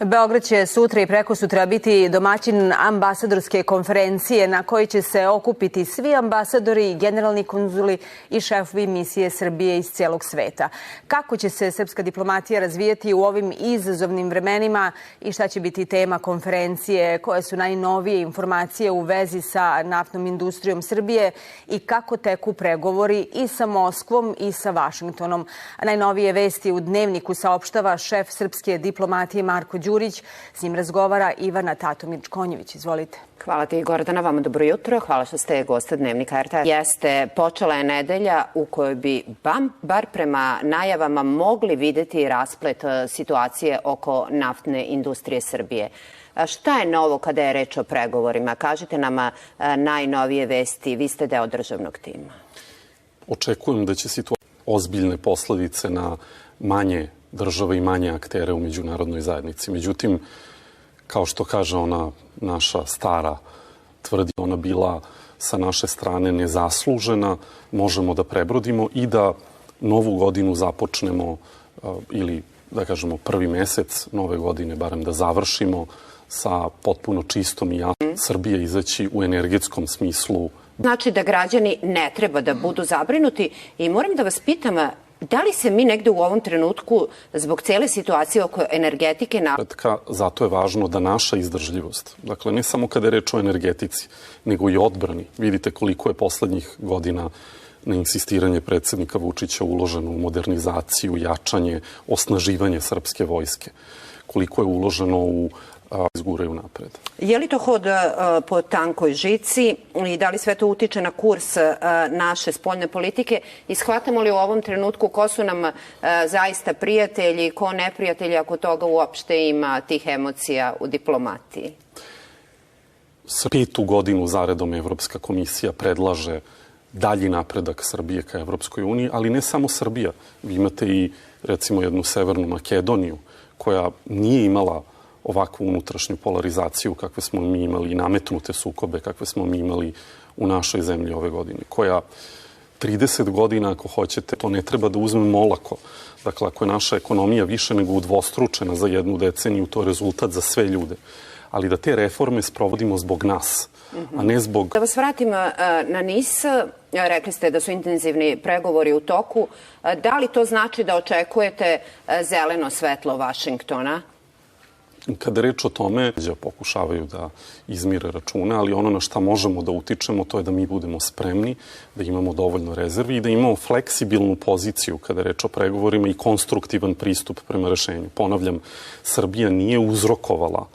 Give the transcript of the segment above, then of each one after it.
Beograd će sutra i prekosutra biti domaćin ambasadorske konferencije na kojoj će se okupiti svi ambasadori, generalni konzuli i šefovi misije Srbije iz celog sveta. Kako će se srpska diplomatija razvijati u ovim izazovnim vremenima i šta će biti tema konferencije, koje su najnovije informacije u vezi sa naftnom industrijom Srbije i kako teku pregovori i sa Moskvom i sa Vašingtonom. Najnovije vesti u Dnevniku saopštava šef srpske diplomatije Marko Đurić. S njim razgovara Ivana Tatomić-Konjević. Izvolite. Hvala ti, Gordana. Vama dobro jutro. Hvala što ste gosta Dnevnika RTS. Počela je nedelja u kojoj bi bar prema najavama mogli videti rasplet situacije oko naftne industrije Srbije. Šta je novo kada je reč o pregovorima? Kažite nam najnovije vesti. Vi ste deo državnog tima. Očekujem da će situacija ozbiljne posledice na manje države i manje aktere u međunarodnoj zajednici. Međutim, kao što kaže ona naša stara tvrdi, ona bila sa naše strane nezaslužena, možemo da prebrodimo i da novu godinu započnemo ili da kažemo prvi mesec nove godine, barem da završimo sa potpuno čistom i jasnom. Srbija izaći u energetskom smislu. Znači da građani ne treba da budu zabrinuti i moram da vas pitam, da li se mi negde u ovom trenutku zbog cele situacije oko energetike... Zato je važno da naša izdržljivost, dakle ne samo kada je reč o energetici, nego i odbrani. Vidite koliko je poslednjih godina na insistiranje predsednika Vučića uloženo u modernizaciju, jačanje, osnaživanje srpske vojske. Koliko je uloženo u izguraju napred. Je li to hod po tankoj žici i da li sve to utiče na kurs naše spoljne politike i shvatamo li u ovom trenutku ko su nam zaista prijatelji, ko neprijatelji, ako toga uopšte ima tih emocija u diplomatiji? Petu godinu zaredom Evropska komisija predlaže dalji napredak Srbije ka Evropskoj uniji, ali ne samo Srbija. Vi imate i recimo jednu Severnu Makedoniju koja nije imala ovakvu unutrašnju polarizaciju kakve smo mi imali i nametnute sukobe kakve smo mi imali u našoj zemlji ove godine, koja 30 godina, ako hoćete, to ne treba da uzmemo olako. Dakle, ako je naša ekonomija više nego udvostručena za jednu deceniju, to je rezultat za sve ljude. Ali da te reforme sprovodimo zbog nas, a ne zbog... Da vas vratim na NIS, rekli ste da su intenzivni pregovori u toku. Da li to znači da očekujete zeleno svetlo Vašingtona? Kada je reč o tome, pokušavaju da izmire račune, ali ono na šta možemo da utičemo, to je da mi budemo spremni, da imamo dovoljno rezervi i da imamo fleksibilnu poziciju kada je reč o pregovorima i konstruktivan pristup prema rešenju. Ponavljam, Srbija nije uzrokovala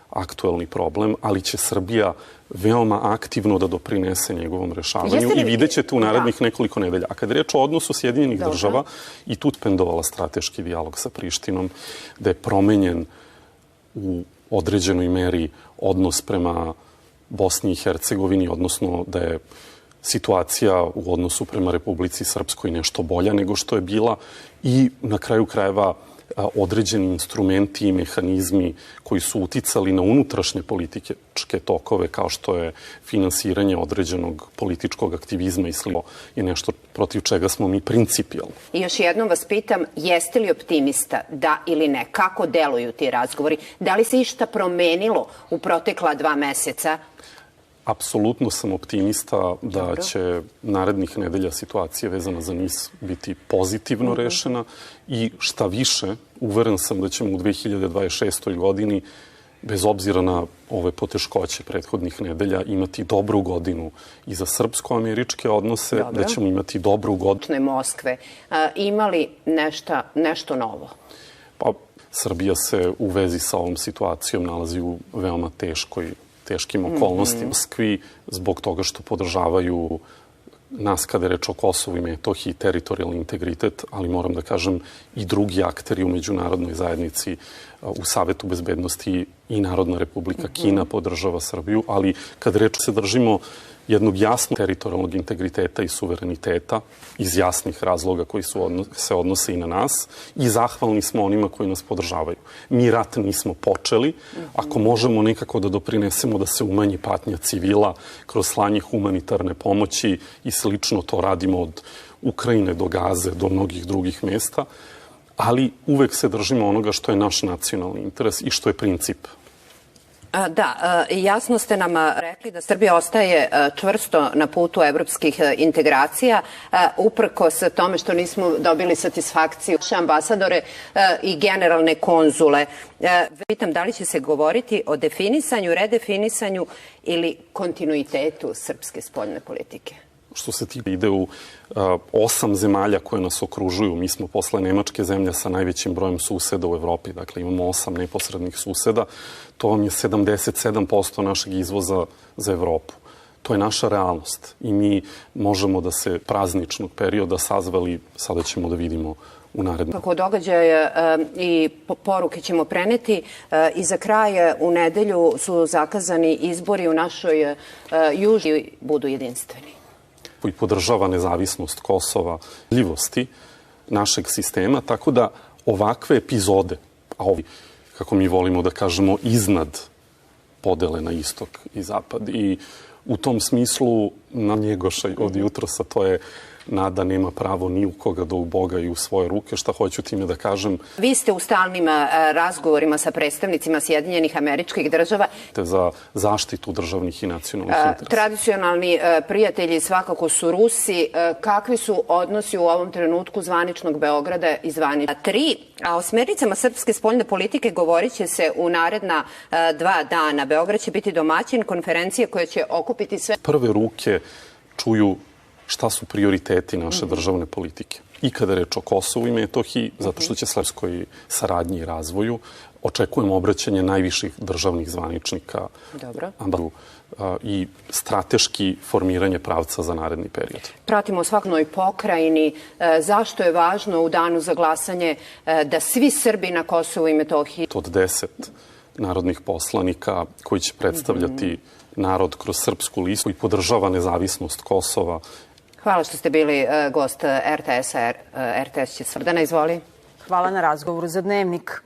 aktuelni problem, ali će Srbija veoma aktivno da doprinese njegovom rešavanju i vidjet ćete u narednih nekoliko nedelja. A kada je reč o odnosu Sjedinjenih država, i tu pendovala strateški dijalog sa Prištinom, da je promenjen u određenoj meri odnos prema Bosni i Hercegovini, odnosno da je situacija u odnosu prema Republici Srpskoj nešto bolja nego što je bila i na kraju krajeva određeni instrumenti i mehanizmi koji su uticali na unutrašnje političke tokove kao što je finansiranje određenog političkog aktivizma i slično je nešto protiv čega smo mi principijalni. I još jednom vas pitam, jeste li optimista, da ili ne? Kako deluju ti razgovori? Da li se išta promenilo u protekla 2 meseca? Apsolutno sam optimista da će narednih nedelja situacija vezana za NIS biti pozitivno rešena i šta više, uveren sam da ćemo u 2026. godini, bez obzira na ove poteškoće prethodnih nedelja, imati dobru godinu i za srpsko-američke odnose, da ćemo imati dobru godinu. Moskve, ima li nešto novo? Pa, Srbija se u vezi sa ovom situacijom nalazi u veoma teškim okolnostima Moskvi zbog toga što podržavaju nas kada je reč o Kosovu i Metohiji, teritorijalni integritet, ali moram da kažem i drugi akteri u međunarodnoj zajednici, u Savetu bezbednosti i Narodna republika Kina podržava Srbiju, ali kada reč se držimo jednog jasnog teritorijalnog integriteta i suvereniteta iz jasnih razloga koji se odnose i na nas i zahvalni smo onima koji nas podržavaju. Mi rat nismo počeli. Ako možemo nekako da doprinesemo da se umanji patnja civila kroz slanje humanitarne pomoći i slično, to radimo od Ukrajine do Gaze, do mnogih drugih mesta, ali uvek se držimo onoga što je naš nacionalni interes i što je princip. Da, jasno ste nam rekli da Srbija ostaje čvrsto na putu evropskih integracija, uprkos tome što nismo dobili satisfakciju naše ambasadore i generalne konzule. Pitam da li će se govoriti o definisanju, redefinisanju ili kontinuitetu srpske spoljne politike? Što se tiče ide u 8 zemalja koje nas okružuju. Mi smo posle Nemačke zemlja sa najvećim brojem suseda u Evropi. Dakle, imamo 8 neposrednih suseda. To vam je 77% našeg izvoza za Evropu. To je naša realnost. I mi možemo da se prazničnog perioda sazvali, sada ćemo da vidimo u narednom. Kako događaje i poruke ćemo preneti. I za kraj u nedelju su zakazani izbori u našoj južnoj budu jedinstveni. I podržava nezavisnost Kosova, ljivosti našeg sistema, tako da ovakve epizode, a ovi, kako mi volimo da kažemo, iznad podele na istok i zapad. I u tom smislu na Njegoša od jutrosa, to je nada nema pravo ni u koga do u Boga i u svoje ruke. Šta hoću time da kažem? Vi ste u stalnim razgovorima sa predstavnicima Sjedinjenih Američkih Država. Za zaštitu državnih i nacionalnih interesa. Tradicionalni prijatelji svakako su Rusi. Kakvi su odnosi u ovom trenutku zvaničnog Beograda i zvaničnog 3? A o smernicama srpske spoljne politike govorit će se u naredna 2 dana. Beograd će biti domaćin konferencije koja će okupiti sve. Prve ruke čuju šta su prioriteti naše državne politike. I kada je reč o Kosovu i Metohiji, zato što će srpskoj saradnji i razvoju, očekujemo obraćanje najviših državnih zvaničnika i strateški formiranje pravca za naredni period. Pratimo svakoj pokrajini. Zašto je važno u danu za glasanje da svi Srbi na Kosovu i Metohiji... Od 10 narodnih poslanika koji će predstavljati narod kroz srpsku listu i podržava nezavisnost Kosova. Hvala što ste bili gost RTS-a. RTS će Srdana, izvoli. Hvala na razgovoru za Dnevnik.